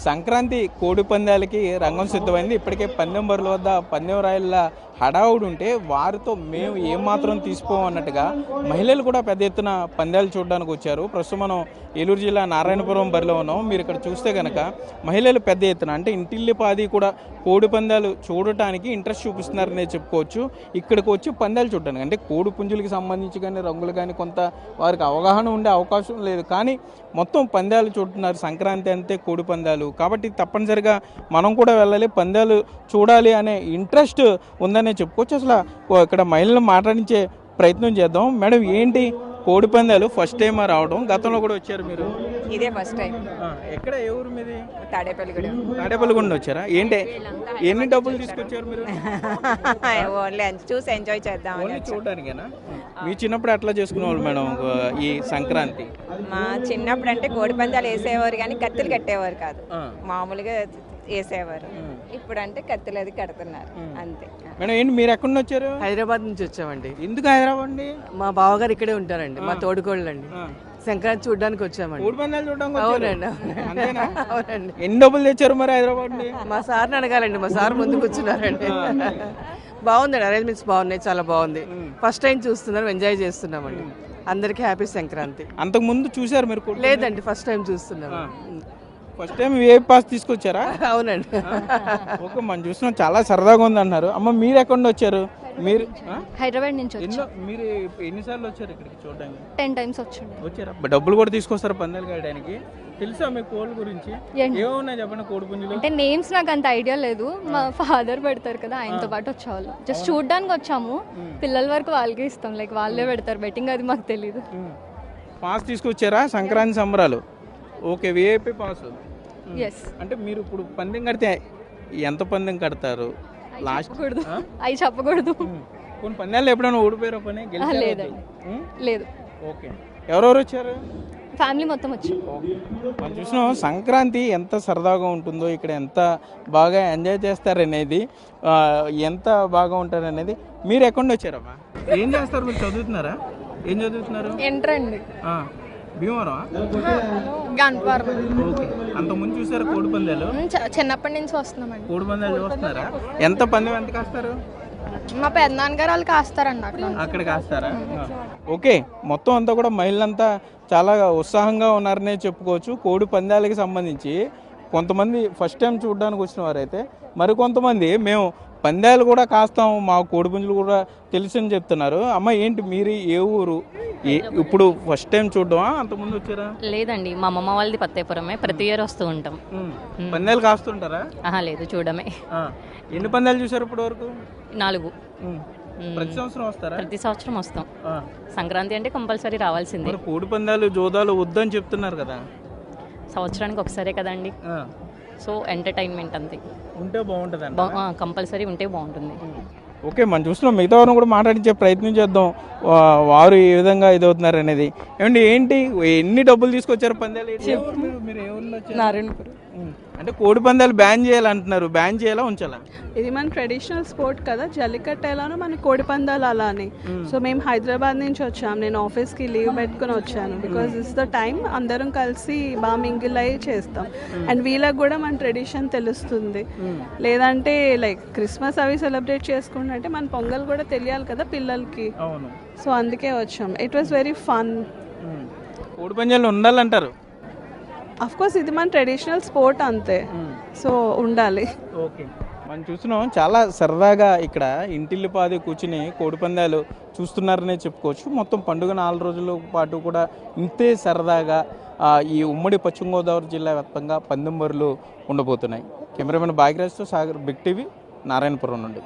సంక్రాంతి కోడి పందాలకి రంగం సిద్ధమైంది. ఇప్పటికే పందెం బరుల వద్ద పందెం రాయల హడావుడు ఉంటే వారితో మేము ఏమాత్రం తీసిపోం అన్నట్టుగా మహిళలు కూడా పెద్ద ఎత్తున పందాలు చూడడానికి వచ్చారు. ప్రస్తుతం మనం ఏలూరు జిల్లా నారాయణపురం బరిలో ఉన్నాం. మీరు ఇక్కడ చూస్తే కనుక మహిళలు పెద్ద ఎత్తున అంటే ఇంటిల్లిపాది కూడా కోడి పందాలు చూడటానికి ఇంట్రెస్ట్ చూపిస్తున్నారనే చెప్పుకోవచ్చు. ఇక్కడికి వచ్చి పందాలు చూడడానికి అంటే కోడి పుంజులకి సంబంధించి కానీ రంగులు కానీ కొంత వారికి అవగాహన ఉండే అవకాశం లేదు, కానీ మొత్తం పందాలు చూడుతున్నారు. సంక్రాంతి అంతే కోడి పందాలు కాబట్టి తప్పనిసరిగా మనం కూడా వెళ్ళాలి, పందాలు చూడాలి అనే ఇంట్రెస్ట్ ఉందనే చెప్పుకోవచ్చు. అసలు ఇక్కడ మహిళలు మాట్లాడించే ప్రయత్నం చేద్దాం. మేడం, ఏంటి కోడి పందాలు ఫస్ట్ టైం రావడం? గతంలో కూడా వచ్చారు మీరు? ఇదే ఫస్ట్ టైం. ఎక్కడ, ఏ ఊరు మీది? తాడేపల్లిగూడెం. వచ్చారా? ఏంటి, ఎన్ని డబ్బులు తీసుకొచ్చారు మీరు? ఓన్లీ చూసి ఎంజాయ్ చేద్దాం. ఓన్లీ చూడడానికేనా? మీ చిన్నప్పుడు ఎట్లా చేసుకునేవాళ్ళు మేడం ఈ సంక్రాంతి? మా చిన్నప్పుడు అంటే కోడి పందాలు వేసేవారు కానీ కత్తులు కట్టేవారు కాదు, మామూలుగా వేసేవారు. ఇప్పుడు అంటే కత్తులు అది కడుతున్నారు అంతే. మేడం, ఏంటి మీరు ఎక్కడి నుంచి వచ్చారు? హైదరాబాద్ నుంచి వచ్చామండి. ఎందుకు హైదరాబాద్ అండి? మా బావగారు ఇక్కడే ఉంటారండి, మా తోడుకోళ్ళు అండి. సంక్రాంతి చూడడానికి వచ్చామండి. కోడి పందాలు చూడడానికి? అవునండి. అవునండి. ఎన్ని డబ్బులు తెచ్చారు మరి హైదరాబాద్? మా సార్ని అడగాలండి, మా సార్ ముందు కూర్చున్నారండి. బాగుందండి, అరేంజ్మెంట్స్ బాగున్నాయి, చాలా బాగుంది. ఫస్ట్ టైం చూస్తున్నాం, ఎంజాయ్ చేస్తున్నామండి. అందరికీ హ్యాపీ సంక్రాంతి. అంతకు ముందు చూసారు మీరు? లేదండి, ఫస్ట్ టైం చూస్తున్నాం. ఫస్ట్ టైం విఐపి పాస్ తీసుకొచ్చారా? అవునండి. ఓకే, మనం చూస్తున్నాం, చాలా సరదాగా ఉంది అన్నారు. అమ్మ, మీరు ఎక్కడి నుంచి వచ్చారు? మీరు హైదరాబాద్ నుంచి మీరు ఎన్నిసార్లు వచ్చారు ఇక్కడికి చూడడానికి? 10 times వచ్చారా? డబ్బులు కూడా తీసుకొస్తారు పందాలు కాయడానికి. తెలుసా మీకు కోళ్ళ గురించి? ఏమున్నాయి చెప్పండి కోడి పుంజులు అంటే నేమ్స్ నాకు అంత ఐడియా లేదు. మా ఫాదర్ పెడతారు కదా, ఆయనతో పాటు వచ్చేవాళ్ళు. జస్ట్ చూడడానికి వచ్చాము. పిల్లల వరకు వాళ్ళకే ఇస్తాం, లైక్ వాళ్ళే పెడతారు బెట్టింగ్, అది మాకు తెలీదు. పాస్ తీసుకొచ్చారా? సంక్రాంతి సంబరాలు. Okay, VIP pass. ఎస్. అంటే మీరు ఇప్పుడు పందెం కడితే ఎంత పందెం కడతారు? లాస్ట్ అవి చెప్పకూడదు. కొన్ని పందాలు ఎప్పుడైనా ఓడిపోయారో పని? లేదండి, లేదు. ఓకే, ఎవరెవరు వచ్చారు? ఫ్యామిలీ మొత్తం వచ్చి. మనం చూసినాం సంక్రాంతి ఎంత సరదాగా ఉంటుందో, ఇక్కడ ఎంత బాగా ఎంజాయ్ చేస్తారనేది, ఎంత బాగా ఉంటారనేది. మీరు ఎక్కడి నుంచి వచ్చారమ్మా? ఏం చేస్తారు మీరు? చదువుతున్నారా? ఏం చదువుతున్నారు? ఎంటర్ అండి. భీమవరం? గన్పవరం. ఓకే, అంతకుముందు చూసారా కోడి పందాలు? చిన్నప్పటి నుంచి వస్తున్నామండి. కోడి పందాలు చూస్తున్నారా? ఎంత పందెం ఎంత కాస్తారు? మా పెద్దనాన్నగారు వాళ్ళు కాస్తారండి అక్కడ కాస్తారా? ఓకే, మొత్తం అంతా కూడా మహిళలంతా చాలా ఉత్సాహంగా ఉన్నారనే చెప్పుకోవచ్చు. కోడి పందాలకి సంబంధించి కొంతమంది ఫస్ట్ టైం చూడడానికి వచ్చిన వారైతే, మరికొంతమంది మేము పందాలు కూడా కాస్తాము, మా కోడి పుంజులు కూడా తెలుసు అని చెప్తున్నారు. అమ్మ, ఏంటి మీరు ఏ ఊరు? ఇప్పుడు ఫస్ట్ టైం చూడడమా? అంతకుముందు వచ్చారా? లేదండి, మా అమ్మమ్మ వాళ్ళది పత్తేపురమే, ప్రతి ఇయర్ వస్తూ ఉంటాం. పందాలు కాస్తుంటారా? లేదు, చూడమే. ఎన్ని పందాలు చూసారు ఇప్పటి వరకు? 4. ప్రతి సంవత్సరం వస్తారా? ప్రతి సంవత్సరం వస్తాం. సంక్రాంతి అంటే కంపల్సరీ రావాల్సిందే. కోడి పందాలు జోదాలు వద్దని చెప్తున్నారు కదా? సంవత్సరానికి ఒకసారే కదండి, సో ఎంటర్టైన్మెంట్ అంతే. ఉంటే బాగుంటుంది, కంపల్సరీ ఉంటే బాగుంటుంది. ఓకే, మనం చూస్తున్నాం. మిగతా వారిని కూడా మాట్లాడించే ప్రయత్నం చేద్దాం, వారు ఏ విధంగా ఇదవుతున్నారు అనేది. ఏమండి, ఏంటి ఎన్ని డబ్బులు తీసుకొచ్చారు పందాలు? నారాయణపురం. అంటే కోడి పందాలు బ్యాన్ చేయాలంటున్నారు, బ్యాన్ చేయాలా ఉంచాలా? ఇది మన ట్రెడిషనల్ స్పోర్ట్ కదా, జల్లికట్టు ఎలానో మన కోడి పందాలు అలానే. సో మేము హైదరాబాద్ నుంచి వచ్చాము, నేను ఆఫీస్కి లీవ్ పెట్టుకుని వచ్చాను. బికాజ్ దిస్ ద టైం అందరం కలిసి బాగా మింగిల్ అయ్యి చేస్తాం. అండ్ వీళ్ళకి కూడా మన ట్రెడిషన్ తెలుస్తుంది. లేదంటే లైక్ క్రిస్మస్ అవి సెలబ్రేట్ చేసుకుంటే మన పొంగల్ కూడా తెలియాలి కదా పిల్లలకి. సో అందుకే వచ్చాం. It was very fun. కోడి పందాలు ఉండాలంటారు? అఫ్ కోర్స్ ఇది మన ట్రెడిషనల్ స్పోర్ట్ అంతే, సో ఉండాలి. ఓకే, మనం చూస్తున్నాం చాలా సరదాగా ఇక్కడ ఇంటిల్లిపాది కూర్చుని కోడి పందాలు చూస్తున్నారనే చెప్పుకోవచ్చు. మొత్తం పండుగ 4 రోజుల పాటు కూడా ఇంతే సరదాగా ఈ ఉమ్మడి పశ్చిమ గోదావరి జిల్లా వ్యాప్తంగా పందెం బరులు ఉండబోతున్నాయి. కెమెరామెన్ భాగ్యరాజ్తో సాగర్, బిగ్ టీవీ, నారాయణపురం నుండి.